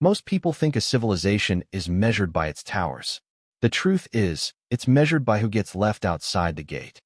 Most people think a civilization is measured by its towers. The truth is, it's measured by who gets left outside the gate.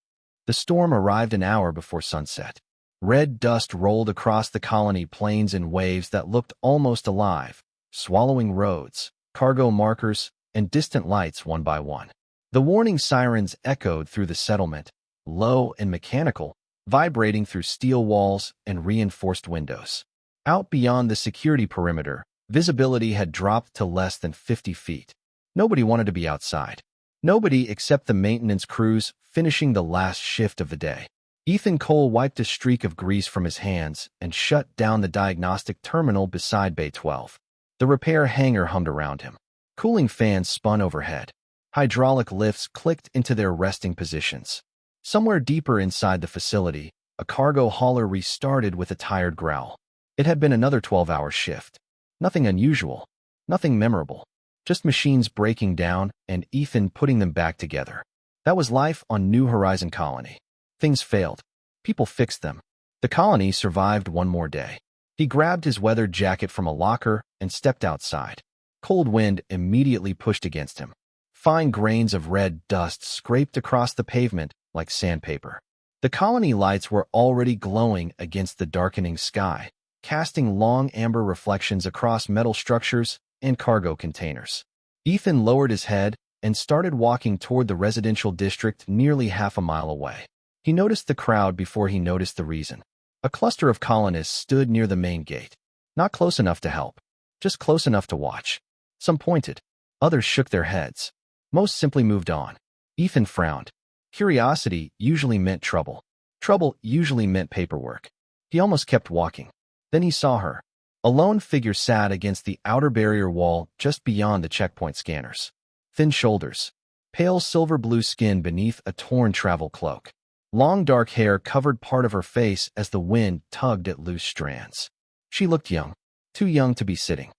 The storm arrived an hour before sunset. Red dust rolled across the colony plains in waves that looked almost alive, swallowing roads, cargo markers, and distant lights one by one. The warning sirens echoed through the settlement, low and mechanical, vibrating through steel walls and reinforced windows. Out beyond the security perimeter, visibility had dropped to less than 50 feet. Nobody wanted to be outside. Nobody except the maintenance crews finishing the last shift of the day. Ethan Cole wiped a streak of grease from his hands and shut down the diagnostic terminal beside Bay 12. The repair hangar hummed around him. Cooling fans spun overhead. Hydraulic lifts clicked into their resting positions. Somewhere deeper inside the facility, a cargo hauler restarted with a tired growl. It had been another 12-hour shift. Nothing unusual, nothing memorable. Just machines breaking down and Ethan putting them back together. That was life on New Horizon Colony. Things failed. People fixed them. The colony survived one more day. He grabbed his weather jacket from a locker and stepped outside. Cold wind immediately pushed against him. Fine grains of red dust scraped across the pavement like sandpaper. The colony lights were already glowing against the darkening sky, casting long amber reflections across metal structures and cargo containers. Ethan lowered his head and started walking toward the residential district nearly half a mile away. He noticed the crowd before he noticed the reason. A cluster of colonists stood near the main gate. Not close enough to help, just close enough to watch. Some pointed. Others shook their heads. Most simply moved on. Ethan frowned. Curiosity usually meant trouble. Trouble usually meant paperwork. He almost kept walking. Then he saw her. A lone figure sat against the outer barrier wall just beyond the checkpoint scanners. Thin shoulders. Pale silver-blue skin beneath a torn travel cloak. Long dark hair covered part of her face as the wind tugged at loose strands. She looked young. Too young to be sitting.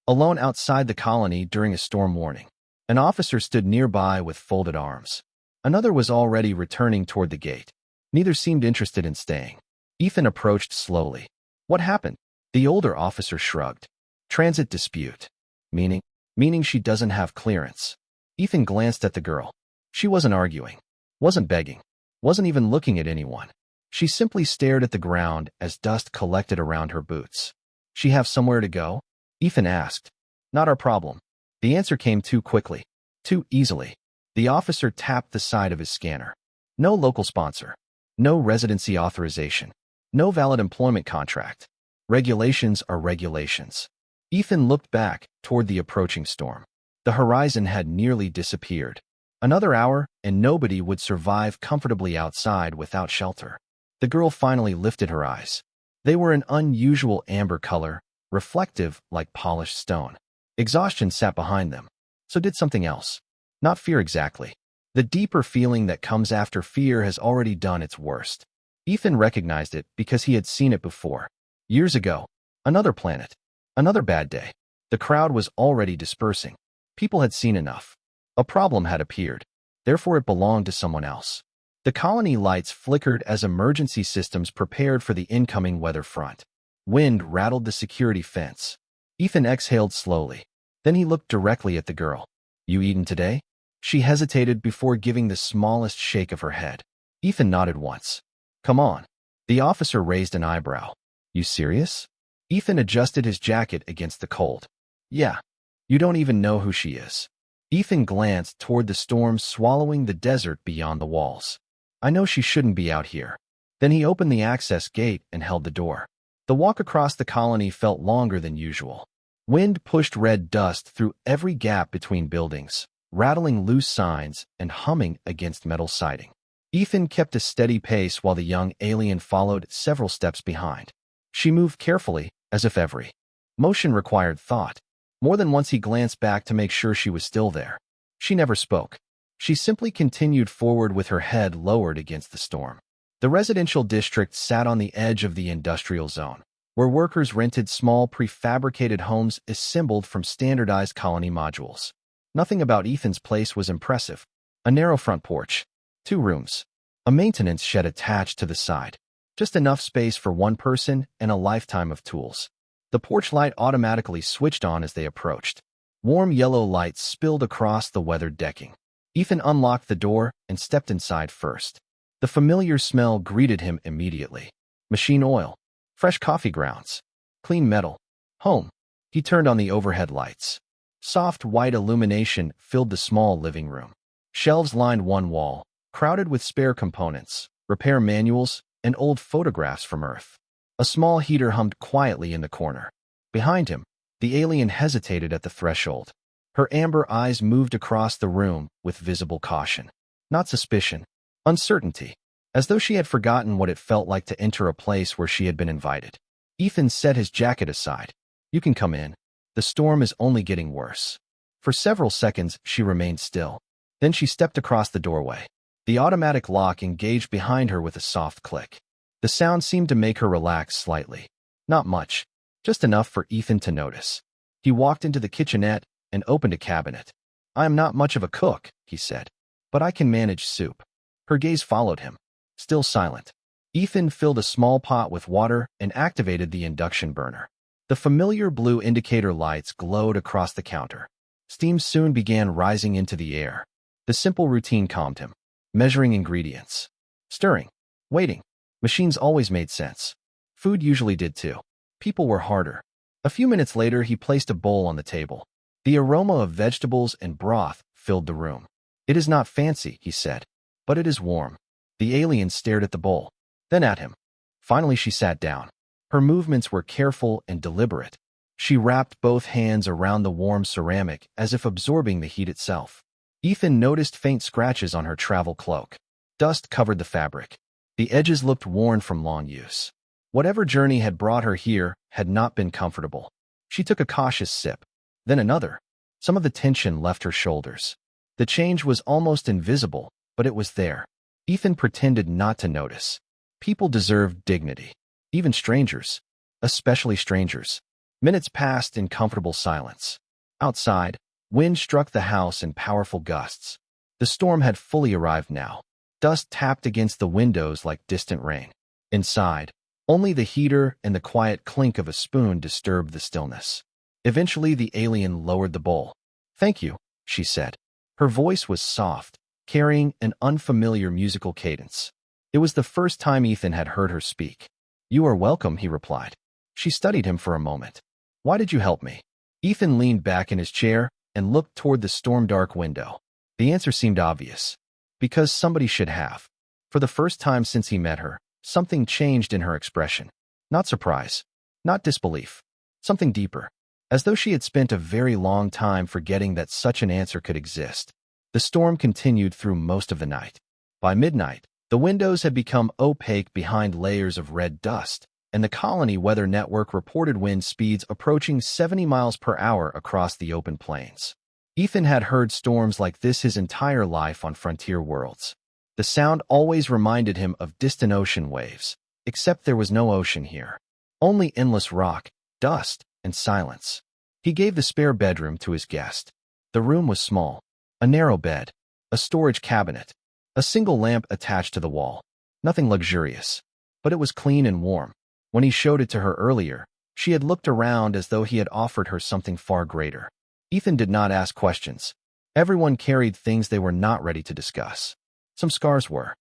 Alone outside the colony during a storm warning. An officer stood nearby with folded arms. Another was already returning toward the gate. Neither seemed interested in staying. Ethan approached slowly. What happened? The older officer shrugged. Transit dispute. Meaning she doesn't have clearance. Ethan glanced at the girl. She wasn't arguing. Wasn't begging. Wasn't even looking at anyone. She simply stared at the ground as dust collected around her boots. She have somewhere to go? Ethan asked. Not our problem. The answer came too quickly. Too easily. The officer tapped the side of his scanner. No local sponsor. No residency authorization. No valid employment contract. Regulations are regulations. Ethan looked back toward the approaching storm. The horizon had nearly disappeared. Another hour, and nobody would survive comfortably outside without shelter. The girl finally lifted her eyes. They were an unusual amber color, reflective like polished stone. Exhaustion sat behind them. So did something else. Not fear exactly. The deeper feeling that comes after fear has already done its worst. Ethan recognized it because he had seen it before. Years ago. Another planet. Another bad day. The crowd was already dispersing. People had seen enough. A problem had appeared. Therefore it belonged to someone else. The colony lights flickered as emergency systems prepared for the incoming weather front. Wind rattled the security fence. Ethan exhaled slowly. Then he looked directly at the girl. You eaten today? She hesitated before giving the smallest shake of her head. Ethan nodded once. Come on. The officer raised an eyebrow. You serious? Ethan adjusted his jacket against the cold. Yeah. You don't even know who she is. Ethan glanced toward the storm swallowing the desert beyond the walls. I know she shouldn't be out here. Then he opened the access gate and held the door. The walk across the colony felt longer than usual. Wind pushed red dust through every gap between buildings, rattling loose signs and humming against metal siding. Ethan kept a steady pace while the young alien followed several steps behind. She moved carefully, as if every motion required thought. More than once he glanced back to make sure she was still there. She never spoke. She simply continued forward with her head lowered against the storm. The residential district sat on the edge of the industrial zone, where workers rented small prefabricated homes assembled from standardized colony modules. Nothing about Ethan's place was impressive. A narrow front porch. 2 rooms. A maintenance shed attached to the side. Just enough space for one person and a lifetime of tools. The porch light automatically switched on as they approached. Warm yellow light spilled across the weathered decking. Ethan unlocked the door and stepped inside first. The familiar smell greeted him immediately. Machine oil, fresh coffee grounds, clean metal. Home. He turned on the overhead lights. Soft white illumination filled the small living room. Shelves lined one wall, crowded with spare components, repair manuals, and old photographs from Earth. A small heater hummed quietly in the corner. Behind him, the alien hesitated at the threshold. Her amber eyes moved across the room with visible caution. Not suspicion, uncertainty, as though she had forgotten what it felt like to enter a place where she had been invited. Ethan set his jacket aside. You can come in. The storm is only getting worse. For several seconds, she remained still. Then she stepped across the doorway. The automatic lock engaged behind her with a soft click. The sound seemed to make her relax slightly. Not much, just enough for Ethan to notice. He walked into the kitchenette and opened a cabinet. I am not much of a cook, he said, but I can manage soup. Her gaze followed him, still silent. Ethan filled a small pot with water and activated the induction burner. The familiar blue indicator lights glowed across the counter. Steam soon began rising into the air. The simple routine calmed him. Measuring ingredients. Stirring. Waiting. Machines always made sense. Food usually did too. People were harder. A few minutes later, he placed a bowl on the table. The aroma of vegetables and broth filled the room. It is not fancy, he said, but it is warm. The alien stared at the bowl, then at him. Finally, she sat down. Her movements were careful and deliberate. She wrapped both hands around the warm ceramic as if absorbing the heat itself. Ethan noticed faint scratches on her travel cloak. Dust covered the fabric. The edges looked worn from long use. Whatever journey had brought her here had not been comfortable. She took a cautious sip, then another. Some of the tension left her shoulders. The change was almost invisible, but it was there. Ethan pretended not to notice. People deserved dignity. Even strangers. Especially strangers. Minutes passed in comfortable silence. Outside, wind struck the house in powerful gusts. The storm had fully arrived now. Dust tapped against the windows like distant rain. Inside, only the heater and the quiet clink of a spoon disturbed the stillness. Eventually, the alien lowered the bowl. Thank you, she said. Her voice was soft, carrying an unfamiliar musical cadence. It was the first time Ethan had heard her speak. You are welcome, he replied. She studied him for a moment. Why did you help me? Ethan leaned back in his chair and looked toward the storm-dark window. The answer seemed obvious. Because somebody should have. For the first time since he met her, something changed in her expression. Not surprise. Not disbelief. Something deeper. As though she had spent a very long time forgetting that such an answer could exist. The storm continued through most of the night. By midnight, the windows had become opaque behind layers of red dust, and the colony weather network reported wind speeds approaching 70 miles per hour across the open plains. Ethan had heard storms like this his entire life on frontier worlds. The sound always reminded him of distant ocean waves, except there was no ocean here. Only endless rock, dust, and silence. He gave the spare bedroom to his guest. The room was small. A narrow bed, a storage cabinet, a single lamp attached to the wall. Nothing luxurious, but it was clean and warm. When he showed it to her earlier, she had looked around as though he had offered her something far greater. Ethan did not ask questions. Everyone carried things they were not ready to discuss. Some scars were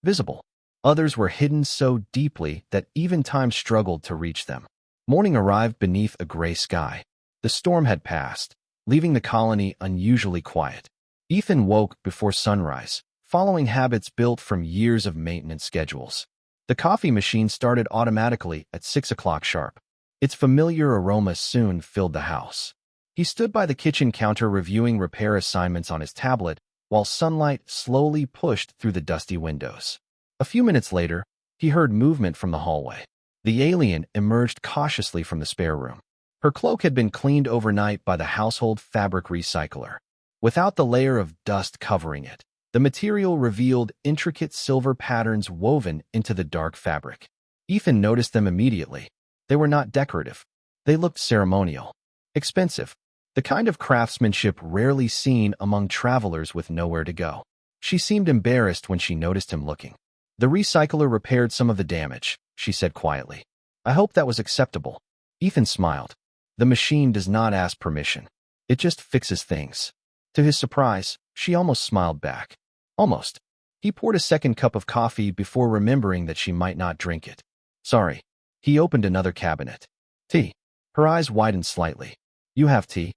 visible. Others were hidden so deeply that even time struggled to reach them. Morning arrived beneath a gray sky. The storm had passed, leaving the colony unusually quiet. Ethan woke before sunrise, following habits built from years of maintenance schedules. The coffee machine started automatically at 6 o'clock sharp. Its familiar aroma soon filled the house. He stood by the kitchen counter reviewing repair assignments on his tablet, while sunlight slowly pushed through the dusty windows. A few minutes later, he heard movement from the hallway. The alien emerged cautiously from the spare room. Her cloak had been cleaned overnight by the household fabric recycler. Without the layer of dust covering it, the material revealed intricate silver patterns woven into the dark fabric. Ethan noticed them immediately. They were not decorative. They looked ceremonial. Expensive. The kind of craftsmanship rarely seen among travelers with nowhere to go. She seemed embarrassed when she noticed him looking. The recycler repaired some of the damage, she said quietly. I hope that was acceptable. Ethan smiled. The machine does not ask permission. It just fixes things. To his surprise, she almost smiled back. Almost. He poured a second cup of coffee before remembering that she might not drink it. Sorry. He opened another cabinet. Tea. Her eyes widened slightly. You have tea?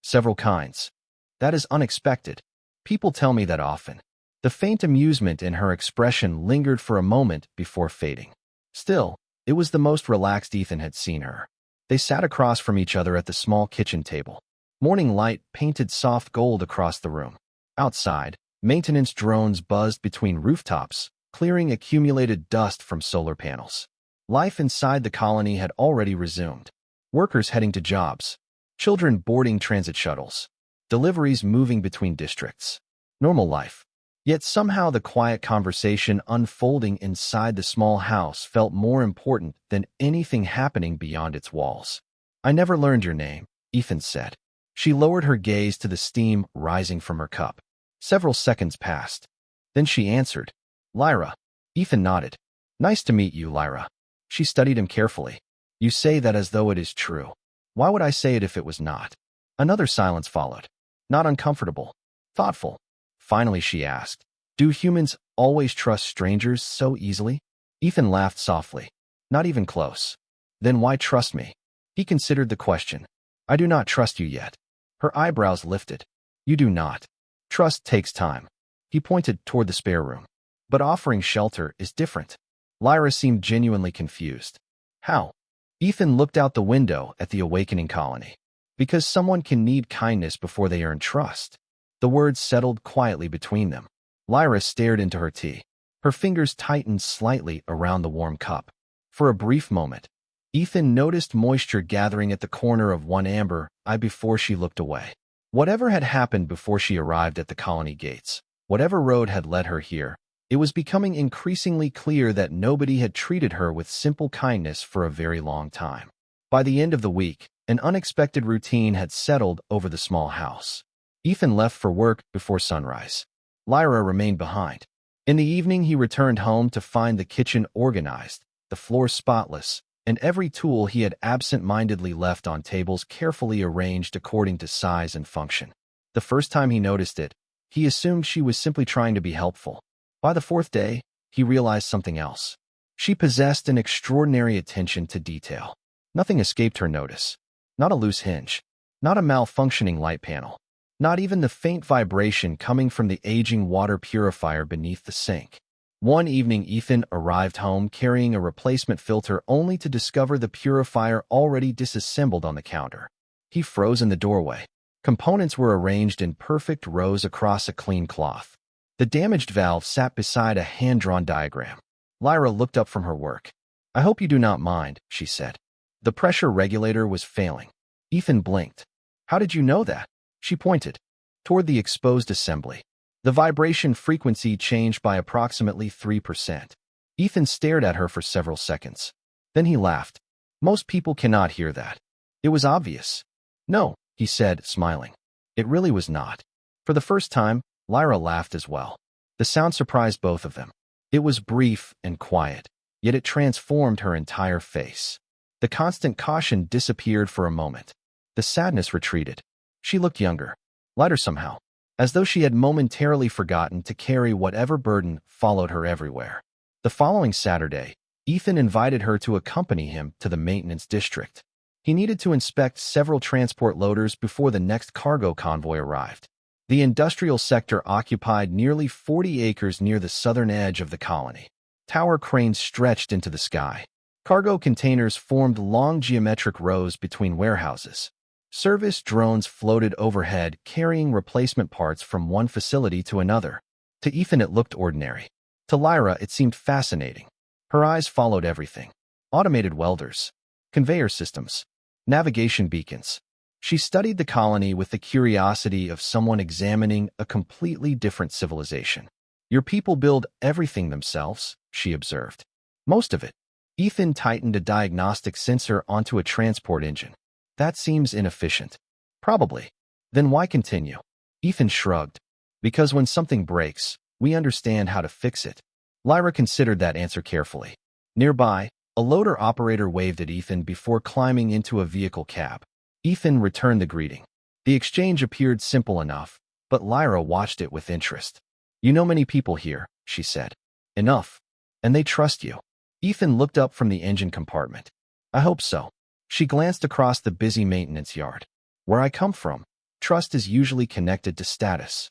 Several kinds. That is unexpected. People tell me that often. The faint amusement in her expression lingered for a moment before fading. Still, it was the most relaxed Ethan had seen her. They sat across from each other at the small kitchen table. Morning light painted soft gold across the room. Outside, maintenance drones buzzed between rooftops, clearing accumulated dust from solar panels. Life inside the colony had already resumed. Workers heading to jobs. Children boarding transit shuttles. Deliveries moving between districts. Normal life. Yet somehow the quiet conversation unfolding inside the small house felt more important than anything happening beyond its walls. I never learned your name, Ethan said. She lowered her gaze to the steam rising from her cup. Several seconds passed. Then she answered, Lyra. Ethan nodded. Nice to meet you, Lyra. She studied him carefully. You say that as though it is true. Why would I say it if it was not? Another silence followed. Not uncomfortable. Thoughtful. Finally, she asked, do humans always trust strangers so easily? Ethan laughed softly. Not even close. Then why trust me? He considered the question. I do not trust you yet. Her eyebrows lifted. You do not. Trust takes time. He pointed toward the spare room. But offering shelter is different. Lyra seemed genuinely confused. How? Ethan looked out the window at the awakening colony. Because someone can need kindness before they earn trust. The words settled quietly between them. Lyra stared into her tea. Her fingers tightened slightly around the warm cup. For a brief moment, Ethan noticed moisture gathering at the corner of one amber eye before she looked away. Whatever had happened before she arrived at the colony gates, whatever road had led her here, it was becoming increasingly clear that nobody had treated her with simple kindness for a very long time. By the end of the week, an unexpected routine had settled over the small house. Ethan left for work before sunrise. Lyra remained behind. In the evening, he returned home to find the kitchen organized, the floor spotless, and every tool he had absent-mindedly left on tables carefully arranged according to size and function. The first time he noticed it, he assumed she was simply trying to be helpful. By the fourth day, he realized something else. She possessed an extraordinary attention to detail. Nothing escaped her notice. Not a loose hinge. Not a malfunctioning light panel. Not even the faint vibration coming from the aging water purifier beneath the sink. One evening, Ethan arrived home carrying a replacement filter only to discover the purifier already disassembled on the counter. He froze in the doorway. Components were arranged in perfect rows across a clean cloth. The damaged valve sat beside a hand-drawn diagram. Lyra looked up from her work. I hope you do not mind, she said. The pressure regulator was failing. Ethan blinked. How did you know that? She pointed toward the exposed assembly. The vibration frequency changed by approximately 3%. Ethan stared at her for several seconds. Then he laughed. Most people cannot hear that. It was obvious. No, he said, smiling. It really was not. For the first time, Lyra laughed as well. The sound surprised both of them. It was brief and quiet, yet it transformed her entire face. The constant caution disappeared for a moment. The sadness retreated. She looked younger, lighter somehow, as though she had momentarily forgotten to carry whatever burden followed her everywhere. The following Saturday, Ethan invited her to accompany him to the maintenance district. He needed to inspect several transport loaders before the next cargo convoy arrived. The industrial sector occupied nearly 40 acres near the southern edge of the colony. Tower cranes stretched into the sky. Cargo containers formed long geometric rows between warehouses. Service drones floated overhead, carrying replacement parts from one facility to another. To Ethan, it looked ordinary. To Lyra, it seemed fascinating. Her eyes followed everything. Automated welders, conveyor systems, navigation beacons. She studied the colony with the curiosity of someone examining a completely different civilization. Your people build everything themselves, she observed. Most of it. Ethan tightened a diagnostic sensor onto a transport engine. That seems inefficient. Probably. Then why continue? Ethan shrugged. Because when something breaks, we understand how to fix it. Lyra considered that answer carefully. Nearby, A loader operator waved at Ethan before climbing into a vehicle cab. Ethan returned the greeting. The exchange appeared simple enough, but Lyra watched it with interest. "You know many people here," she said. "Enough. And they trust you." Ethan looked up from the engine compartment. "I hope so." She glanced across the busy maintenance yard. "Where I come from, trust is usually connected to status."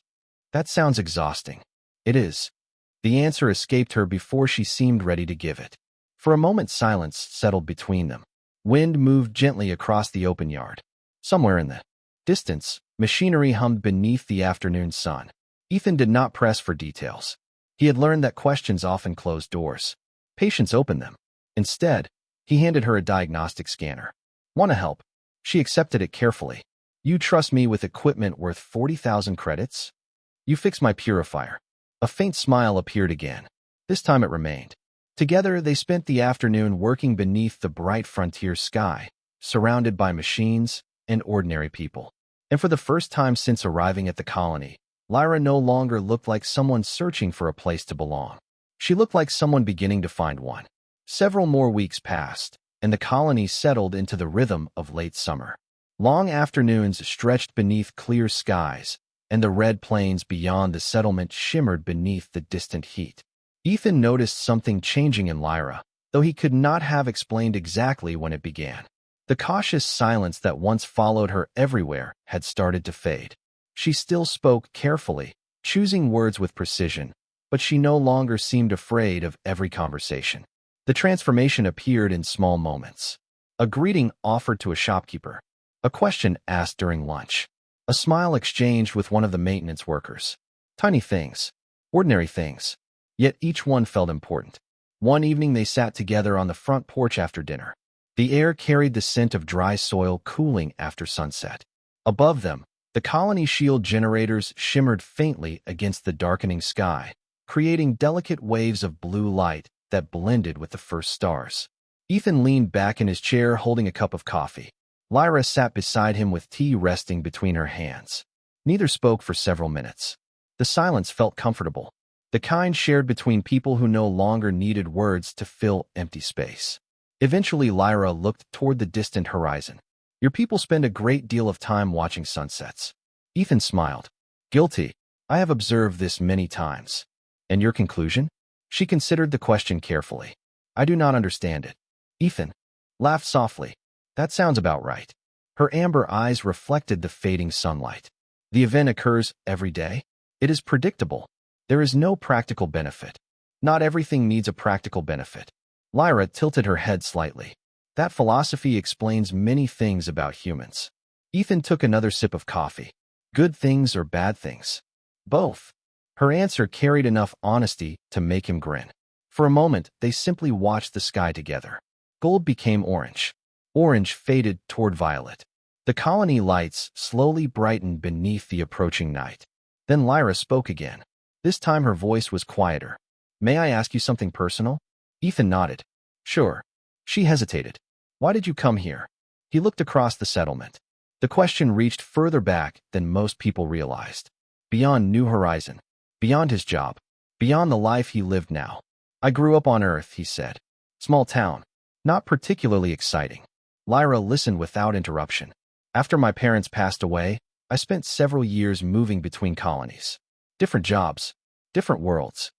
"That sounds exhausting." "It is." The answer escaped her before she seemed ready to give it. For a moment silence settled between them. Wind moved gently across the open yard. Somewhere in the distance, machinery hummed beneath the afternoon sun. Ethan did not press for details. He had learned that questions often close doors. Patience opened them. Instead, he handed her a diagnostic scanner. "Want to help?" She accepted it carefully. "You trust me with equipment worth 40,000 credits? You fix my purifier." A faint smile appeared again. This time it remained. Together, they spent the afternoon working beneath the bright frontier sky, surrounded by machines and ordinary people. And for the first time since arriving at the colony, Lyra no longer looked like someone searching for a place to belong. She looked like someone beginning to find one. Several more weeks passed, and the colony settled into the rhythm of late summer. Long afternoons stretched beneath clear skies, and the red plains beyond the settlement shimmered beneath the distant heat. Ethan noticed something changing in Lyra, though he could not have explained exactly when it began. The cautious silence that once followed her everywhere had started to fade. She still spoke carefully, choosing words with precision, but she no longer seemed afraid of every conversation. The transformation appeared in small moments. A greeting offered to a shopkeeper, a question asked during lunch, a smile exchanged with one of the maintenance workers. Tiny things, ordinary things, yet each one felt important. One evening they sat together on the front porch after dinner. The air carried the scent of dry soil cooling after sunset. Above them, the colony shield generators shimmered faintly against the darkening sky, creating delicate waves of blue light that blended with the first stars. Ethan leaned back in his chair holding a cup of coffee. Lyra sat beside him with tea resting between her hands. Neither spoke for several minutes. The silence felt comfortable, the kind shared between people who no longer needed words to fill empty space. Eventually, Lyra looked toward the distant horizon. "Your people spend a great deal of time watching sunsets." Ethan smiled. "Guilty. I have observed this many times." "And your conclusion?" She considered the question carefully. "I do not understand it." Ethan laughed softly. "That sounds about right." Her amber eyes reflected the fading sunlight. "The event occurs every day. It is predictable. There is no practical benefit. Not everything needs a practical benefit." Lyra tilted her head slightly. "That philosophy explains many things about humans." Ethan took another sip of coffee. "Good things or bad things?" "Both." Her answer carried enough honesty to make him grin. For a moment, they simply watched the sky together. Gold became orange. Orange faded toward violet. The colony lights slowly brightened beneath the approaching night. Then Lyra spoke again. This time her voice was quieter. "May I ask you something personal?" Ethan nodded. "Sure." She hesitated. "Why did you come here?" He looked across the settlement. The question reached further back than most people realized. Beyond New Horizon. Beyond his job. Beyond the life he lived now. "I grew up on Earth," he said. "Small town. Not particularly exciting." Lyra listened without interruption. "After my parents passed away, I spent several years moving between colonies. Different jobs. Different worlds.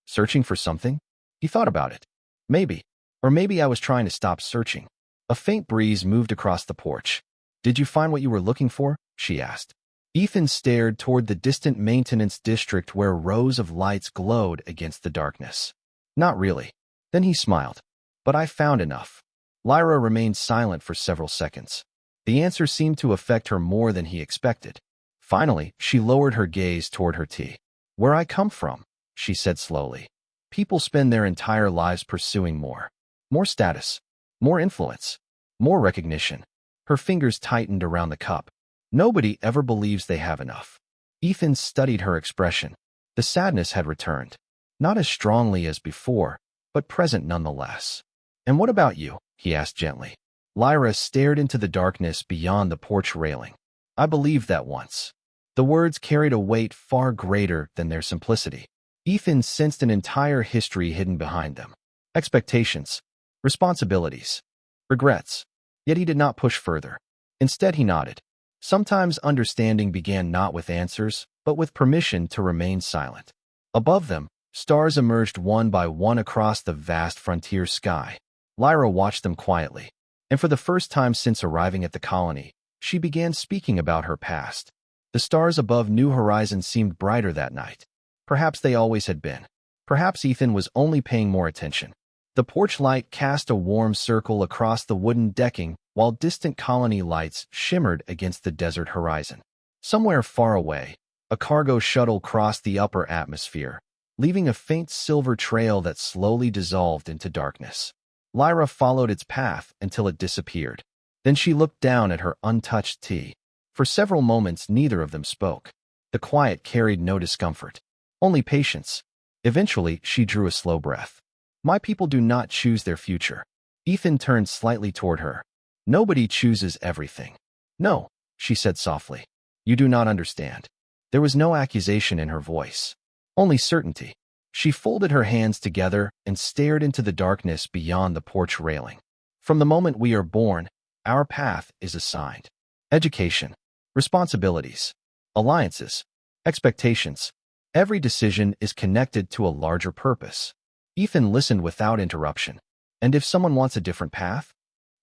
Searching for something?" He thought about it. Maybe. Or maybe I was trying to stop searching. A faint breeze moved across the porch. "Did you find what you were looking for?" she asked. Ethan stared toward the distant maintenance district where rows of lights glowed against the darkness. "Not really." Then he smiled. "But I found enough." Lyra remained silent for several seconds. The answer seemed to affect her more than he expected. Finally, she lowered her gaze toward her tea. "Where I come from," she said slowly. "People spend their entire lives pursuing more. More status. More influence. More recognition." Her fingers tightened around the cup. "Nobody ever believes they have enough." Ethan studied her expression. The sadness had returned. Not as strongly as before, but present nonetheless. "And what about you?" he asked gently. Lyra stared into the darkness beyond the porch railing. "I believed that once." The words carried a weight far greater than their simplicity. Ethan sensed an entire history hidden behind them. Expectations. responsibilities, regrets. Yet he did not push further. Instead, he nodded. Sometimes understanding began not with answers, but with permission to remain silent. Above them, stars emerged one by one across the vast frontier sky. Lyra watched them quietly, and for the first time since arriving at the colony, she began speaking about her past. The stars above New Horizons seemed brighter that night. Perhaps they always had been. Perhaps Ethan was only paying more attention. The porch light cast a warm circle across the wooden decking, while distant colony lights shimmered against the desert horizon. Somewhere far away, a cargo shuttle crossed the upper atmosphere, leaving a faint silver trail that slowly dissolved into darkness. Lyra followed its path until it disappeared. Then she looked down at her untouched tea. For several moments, neither of them spoke. The quiet carried no discomfort, only patience. Eventually, she drew a slow breath. My people do not choose their future. Ethan turned slightly toward her. Nobody chooses everything. No, she said softly. You do not understand. There was no accusation in her voice, only certainty. She folded her hands together and stared into the darkness beyond the porch railing. From the moment we are born, our path is assigned. Education, responsibilities, alliances, expectations. Every decision is connected to a larger purpose. Ethan listened without interruption. And if someone wants a different path?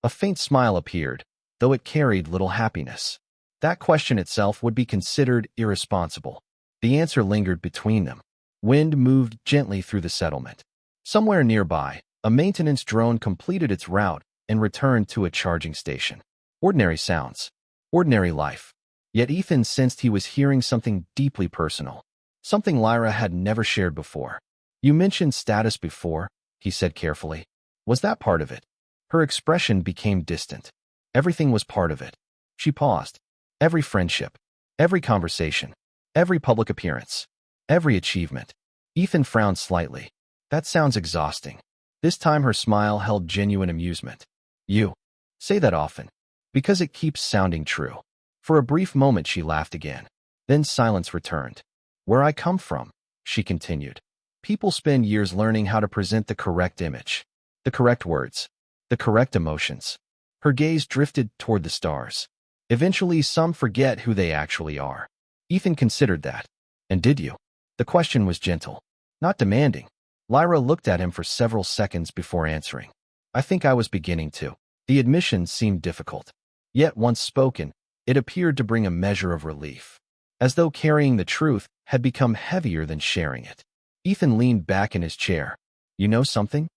A faint smile appeared, though it carried little happiness. That question itself would be considered irresponsible. The answer lingered between them. Wind moved gently through the settlement. Somewhere nearby, a maintenance drone completed its route and returned to a charging station. Ordinary sounds. Ordinary life. Yet Ethan sensed he was hearing something deeply personal. Something Lyra had never shared before. You mentioned status before, he said carefully. Was that part of it? Her expression became distant. Everything was part of it. She paused. Every friendship, every conversation, every public appearance, every achievement. Ethan frowned slightly. That sounds exhausting. This time her smile held genuine amusement. You say that often, because it keeps sounding true. For a brief moment she laughed again. Then silence returned. Where I come from, she continued. People spend years learning how to present the correct image, the correct words, the correct emotions. Her gaze drifted toward the stars. Eventually, some forget who they actually are. Ethan considered that. And did you? The question was gentle, not demanding. Lyra looked at him for several seconds before answering. I think I was beginning to. The admission seemed difficult. Yet once spoken, it appeared to bring a measure of relief, as though carrying the truth had become heavier than sharing it. Ethan leaned back in his chair. You know something?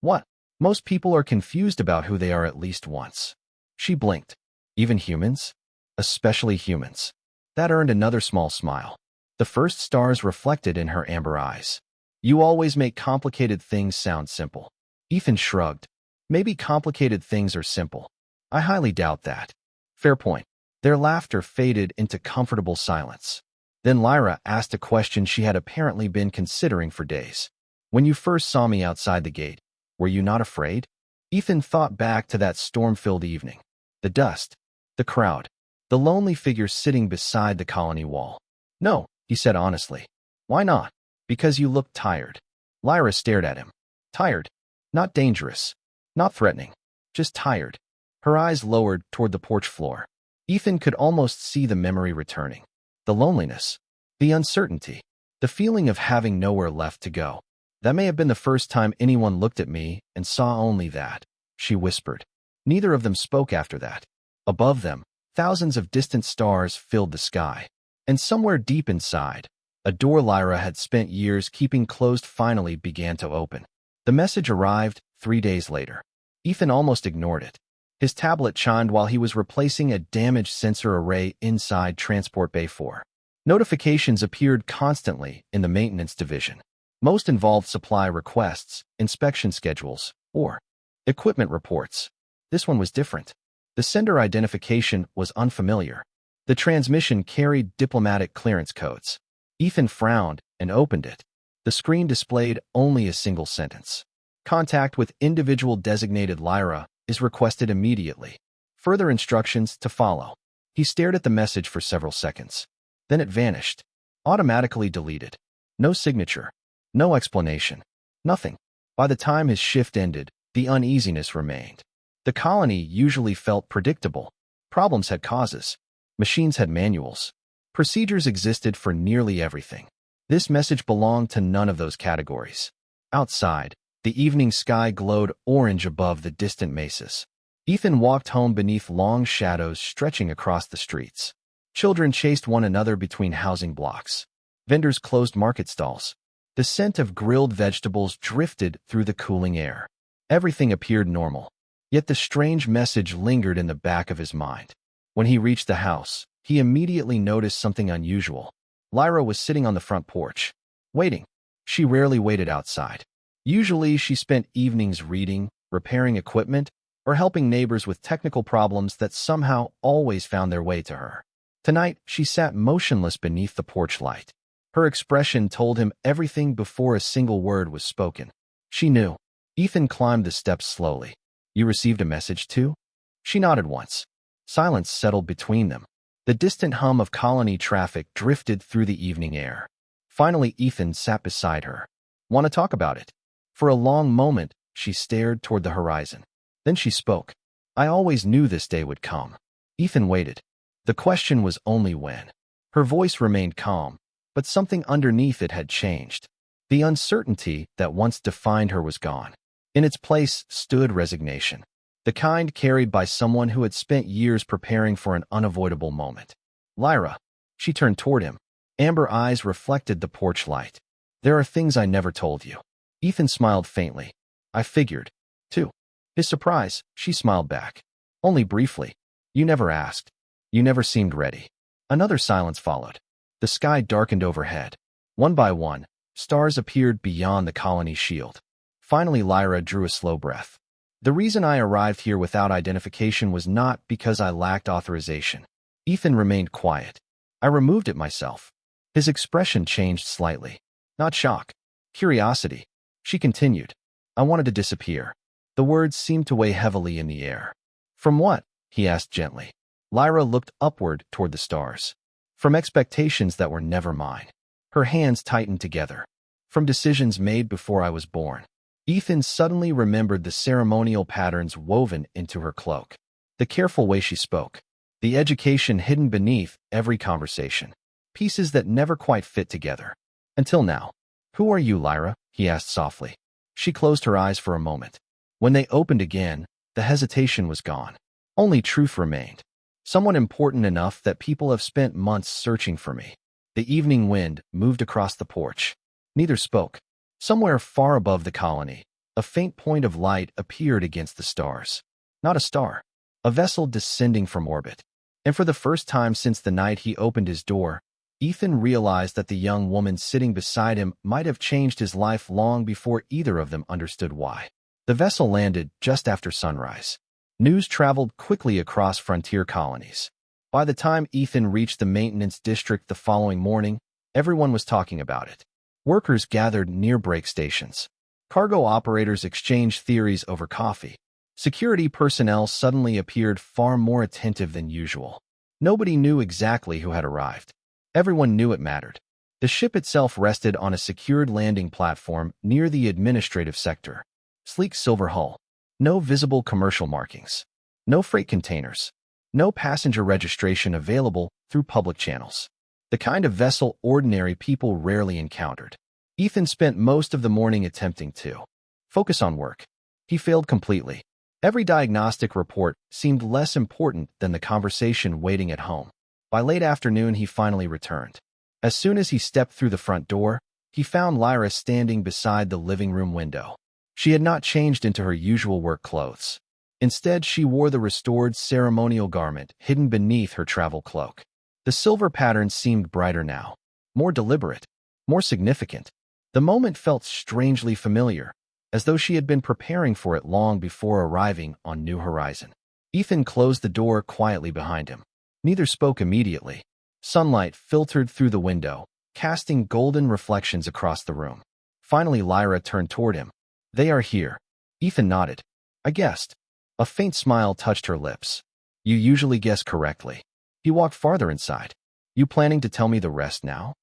What? Most people are confused about who they are at least once. She blinked. Even humans? Especially humans. That earned another small smile. The first stars reflected in her amber eyes. You always make complicated things sound simple. Ethan shrugged. Maybe complicated things are simple. I highly doubt that. Fair point. Their laughter faded into comfortable silence. Then Lyra asked a question she had apparently been considering for days. When you first saw me outside the gate, were you not afraid? Ethan thought back to that storm-filled evening. The dust, the crowd, the lonely figure sitting beside the colony wall. No, he said honestly. Why not? Because you looked tired. Lyra stared at him. Tired. Not dangerous. Not threatening. Just tired. Her eyes lowered toward the porch floor. Ethan could almost see the memory returning. The loneliness. The uncertainty. The feeling of having nowhere left to go. That may have been the first time anyone looked at me and saw only that, she whispered. Neither of them spoke after that. Above them, thousands of distant stars filled the sky. And somewhere deep inside, a door Lyra had spent years keeping closed finally began to open. The message arrived 3 days later. Ethan almost ignored it. His tablet chimed while he was replacing a damaged sensor array inside Transport Bay 4. Notifications appeared constantly in the maintenance division. Most involved supply requests, inspection schedules, or equipment reports. This one was different. The sender identification was unfamiliar. The transmission carried diplomatic clearance codes. Ethan frowned and opened it. The screen displayed only a single sentence. Contact with individual designated Lyra is requested immediately. Further instructions to follow. He stared at the message for several seconds. Then it vanished. Automatically deleted. No signature. No explanation. Nothing. By the time his shift ended, the uneasiness remained. The colony usually felt predictable. Problems had causes. Machines had manuals. Procedures existed for nearly everything. This message belonged to none of those categories. Outside, the evening sky glowed orange above the distant mesas. Ethan walked home beneath long shadows stretching across the streets. Children chased one another between housing blocks. Vendors closed market stalls. The scent of grilled vegetables drifted through the cooling air. Everything appeared normal. Yet the strange message lingered in the back of his mind. When he reached the house, he immediately noticed something unusual. Lyra was sitting on the front porch, waiting. She rarely waited outside. Usually, she spent evenings reading, repairing equipment, or helping neighbors with technical problems that somehow always found their way to her. Tonight, she sat motionless beneath the porch light. Her expression told him everything before a single word was spoken. She knew. Ethan climbed the steps slowly. "You received a message too?" She nodded once. Silence settled between them. The distant hum of colony traffic drifted through the evening air. Finally, Ethan sat beside her. "Want to talk about it?" For a long moment, she stared toward the horizon. Then she spoke. "I always knew this day would come." Ethan waited. The question was only when. Her voice remained calm, but something underneath it had changed. The uncertainty that once defined her was gone. In its place stood resignation, the kind carried by someone who had spent years preparing for an unavoidable moment. "Lyra." She turned toward him. Amber eyes reflected the porch light. "There are things I never told you." Ethan smiled faintly. "I figured, too." His surprise, she smiled back. "Only briefly. You never asked. You never seemed ready." Another silence followed. The sky darkened overhead. One by one, stars appeared beyond the colony's shield. Finally, Lyra drew a slow breath. "The reason I arrived here without identification was not because I lacked authorization." Ethan remained quiet. "I removed it myself." His expression changed slightly. Not shock. Curiosity. She continued. "I wanted to disappear." The words seemed to weigh heavily in the air. "From what?" he asked gently. Lyra looked upward toward the stars. "From expectations that were never mine." Her hands tightened together. "From decisions made before I was born." Ethan suddenly remembered the ceremonial patterns woven into her cloak, the careful way she spoke, the education hidden beneath every conversation, pieces that never quite fit together. Until now. "Who are you, Lyra?" he asked softly. She closed her eyes for a moment. When they opened again, the hesitation was gone. Only truth remained. "Someone important enough that people have spent months searching for me." The evening wind moved across the porch. Neither spoke. Somewhere far above the colony, a faint point of light appeared against the stars. Not a star. A vessel descending from orbit. And for the first time since the night he opened his door, Ethan realized that the young woman sitting beside him might have changed his life long before either of them understood why. The vessel landed just after sunrise. News traveled quickly across frontier colonies. By the time Ethan reached the maintenance district the following morning, everyone was talking about it. Workers gathered near break stations. Cargo operators exchanged theories over coffee. Security personnel suddenly appeared far more attentive than usual. Nobody knew exactly who had arrived. Everyone knew it mattered. The ship itself rested on a secured landing platform near the administrative sector. Sleek silver hull. No visible commercial markings. No freight containers. No passenger registration available through public channels. The kind of vessel ordinary people rarely encountered. Ethan spent most of the morning attempting to focus on work. He failed completely. Every diagnostic report seemed less important than the conversation waiting at home. By late afternoon, he finally returned. As soon as he stepped through the front door, he found Lyra standing beside the living room window. She had not changed into her usual work clothes. Instead, she wore the restored ceremonial garment hidden beneath her travel cloak. The silver pattern seemed brighter now, more deliberate, more significant. The moment felt strangely familiar, as though she had been preparing for it long before arriving on New Horizon. Ethan closed the door quietly behind him. Neither spoke immediately. Sunlight filtered through the window, casting golden reflections across the room. Finally, Lyra turned toward him. "They are here." Ethan nodded. "I guessed." A faint smile touched her lips. "You usually guess correctly." He walked farther inside. "You planning to tell me the rest now?"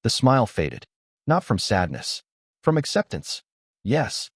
The smile faded. Not from sadness. From acceptance. "Yes."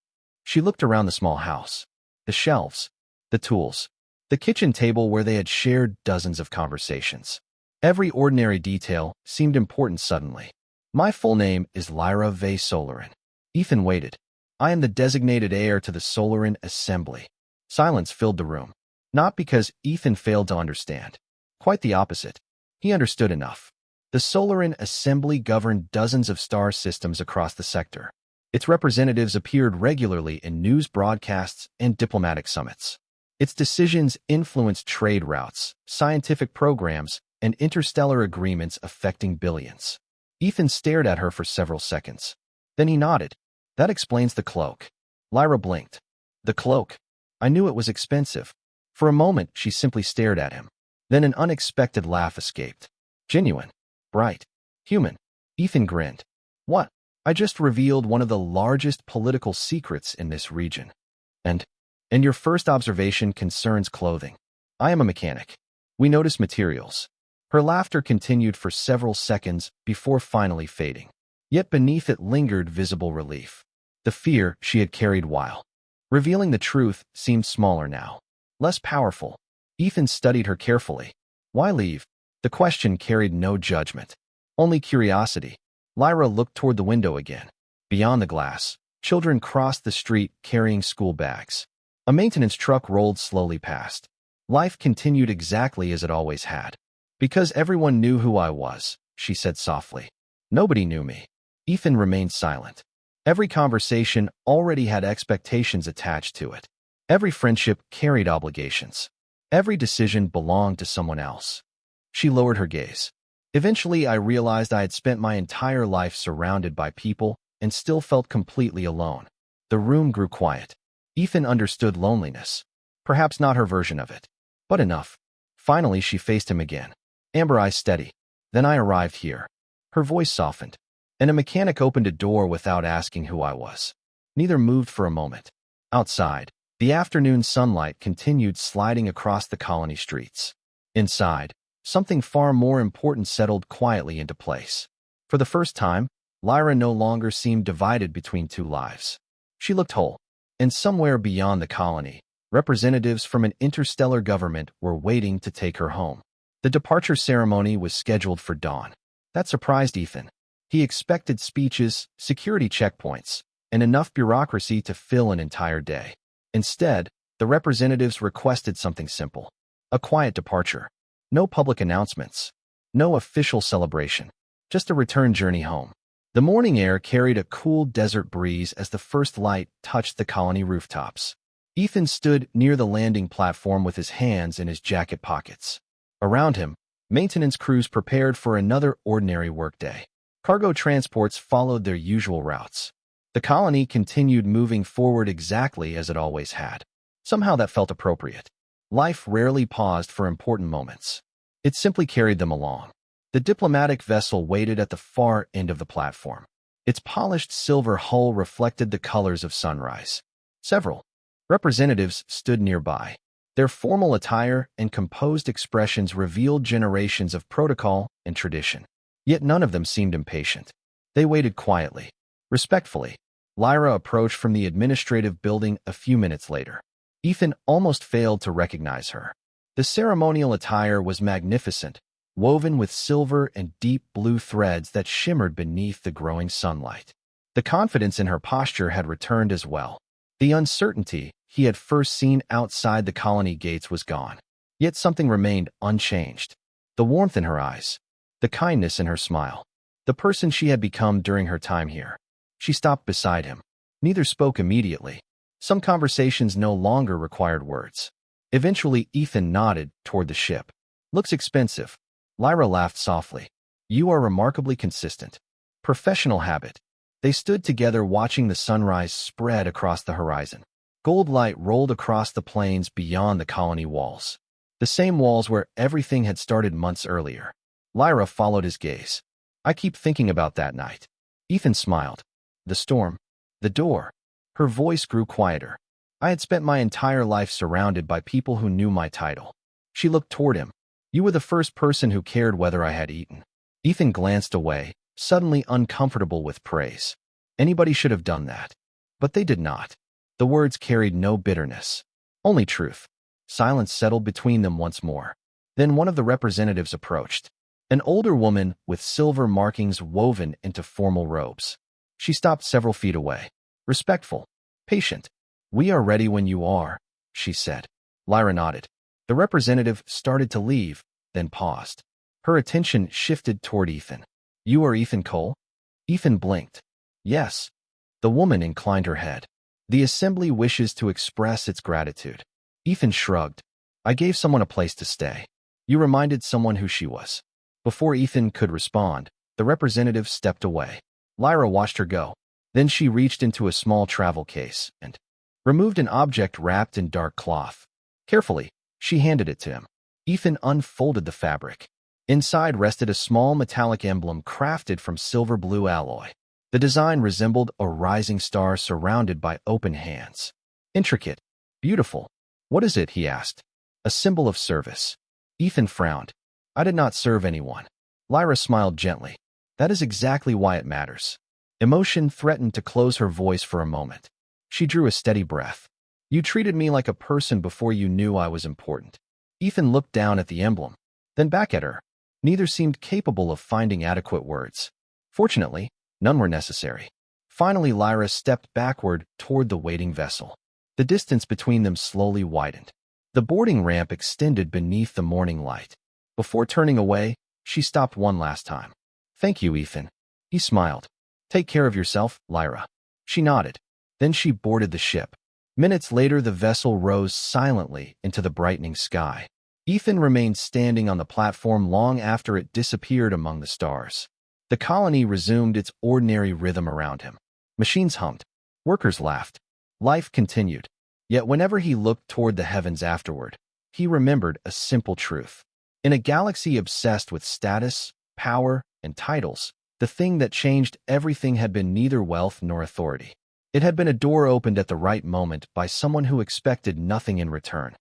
She looked around the small house. The shelves, the tools, the kitchen table where they had shared dozens of conversations. Every ordinary detail seemed important suddenly. My full name is Lyra V. Solarin. Ethan waited. I am the designated heir to the Solarin Assembly. Silence filled the room. Not because Ethan failed to understand. Quite the opposite. He understood enough. The Solarin Assembly governed dozens of star systems across the sector. Its representatives appeared regularly in news broadcasts and diplomatic summits. Its decisions influenced trade routes, scientific programs, and interstellar agreements affecting billions. Ethan stared at her for several seconds. Then he nodded. That explains the cloak. Lyra blinked. The cloak. I knew it was expensive. For a moment, she simply stared at him. Then an unexpected laugh escaped. Genuine. Bright. Human. Ethan grinned. What? I just revealed one of the largest political secrets in this region. And your first observation concerns clothing. I am a mechanic. We notice materials. Her laughter continued for several seconds before finally fading. Yet beneath it lingered visible relief. The fear she had carried while revealing the truth seemed smaller now. Less powerful. Ethan studied her carefully. Why leave? The question carried no judgment. Only curiosity. Lyra looked toward the window again. Beyond the glass, children crossed the street carrying school bags. A maintenance truck rolled slowly past. Life continued exactly as it always had. Because everyone knew who I was, she said softly. Nobody knew me. Ethan remained silent. Every conversation already had expectations attached to it. Every friendship carried obligations. Every decision belonged to someone else. She lowered her gaze. Eventually, I realized I had spent my entire life surrounded by people and still felt completely alone. The room grew quiet. Ethan understood loneliness. Perhaps not her version of it, but enough. Finally, she faced him again. Amber eyes steady. Then I arrived here. Her voice softened, and a mechanic opened a door without asking who I was. Neither moved for a moment. Outside, the afternoon sunlight continued sliding across the colony streets. Inside, something far more important settled quietly into place. For the first time, Lyra no longer seemed divided between two lives. She looked whole. And somewhere beyond the colony, representatives from an interstellar government were waiting to take her home. The departure ceremony was scheduled for dawn. That surprised Ethan. He expected speeches, security checkpoints, and enough bureaucracy to fill an entire day. Instead, the representatives requested something simple. A quiet departure. No public announcements. No official celebration. Just a return journey home. The morning air carried a cool desert breeze as the first light touched the colony rooftops. Ethan stood near the landing platform with his hands in his jacket pockets. Around him, maintenance crews prepared for another ordinary workday. Cargo transports followed their usual routes. The colony continued moving forward exactly as it always had. Somehow that felt appropriate. Life rarely paused for important moments. It simply carried them along. The diplomatic vessel waited at the far end of the platform. Its polished silver hull reflected the colors of sunrise. Several representatives stood nearby. Their formal attire and composed expressions revealed generations of protocol and tradition. Yet none of them seemed impatient. They waited quietly, respectfully. Lyra approached from the administrative building a few minutes later. Ethan almost failed to recognize her. The ceremonial attire was magnificent, woven with silver and deep blue threads that shimmered beneath the growing sunlight. The confidence in her posture had returned as well. The uncertainty he had first seen outside the colony gates was gone. Yet something remained unchanged. The warmth in her eyes, the kindness in her smile, the person she had become during her time here. She stopped beside him. Neither spoke immediately. Some conversations no longer required words. Eventually, Ethan nodded toward the ship. Looks expensive. Lyra laughed softly. You are remarkably consistent. Professional habit. They stood together watching the sunrise spread across the horizon. Gold light rolled across the plains beyond the colony walls. The same walls where everything had started months earlier. Lyra followed his gaze. I keep thinking about that night. Ethan smiled. The storm. The door. Her voice grew quieter. I had spent my entire life surrounded by people who knew my title. She looked toward him. You were the first person who cared whether I had eaten. Ethan glanced away, suddenly uncomfortable with praise. Anybody should have done that. But they did not. The words carried no bitterness, only truth. Silence settled between them once more. Then one of the representatives approached. An older woman with silver markings woven into formal robes. She stopped several feet away. Respectful, patient. "We are ready when you are," she said. Lyra nodded. The representative started to leave, then paused. Her attention shifted toward Ethan. "You are Ethan Cole?" Ethan blinked. "Yes." The woman inclined her head. "The assembly wishes to express its gratitude." Ethan shrugged. "I gave someone a place to stay." "You reminded someone who she was." Before Ethan could respond, the representative stepped away. Lyra watched her go. Then she reached into a small travel case and removed an object wrapped in dark cloth. Carefully, she handed it to him. Ethan unfolded the fabric. Inside rested a small metallic emblem crafted from silver blue alloy. The design resembled a rising star surrounded by open hands. Intricate. Beautiful. "What is it?" he asked. "A symbol of service." Ethan frowned. "I did not serve anyone." Lyra smiled gently. "That is exactly why it matters." Emotion threatened to close her voice for a moment. She drew a steady breath. "You treated me like a person before you knew I was important." Ethan looked down at the emblem, then back at her. Neither seemed capable of finding adequate words. Fortunately, none were necessary. Finally, Lyra stepped backward toward the waiting vessel. The distance between them slowly widened. The boarding ramp extended beneath the morning light. Before turning away, she stopped one last time. "Thank you, Ethan." He smiled. "Take care of yourself, Lyra." She nodded. Then she boarded the ship. Minutes later, the vessel rose silently into the brightening sky. Ethan remained standing on the platform long after it disappeared among the stars. The colony resumed its ordinary rhythm around him. Machines hummed. Workers laughed. Life continued. Yet whenever he looked toward the heavens afterward, he remembered a simple truth. In a galaxy obsessed with status, power, and titles, the thing that changed everything had been neither wealth nor authority. It had been a door opened at the right moment by someone who expected nothing in return.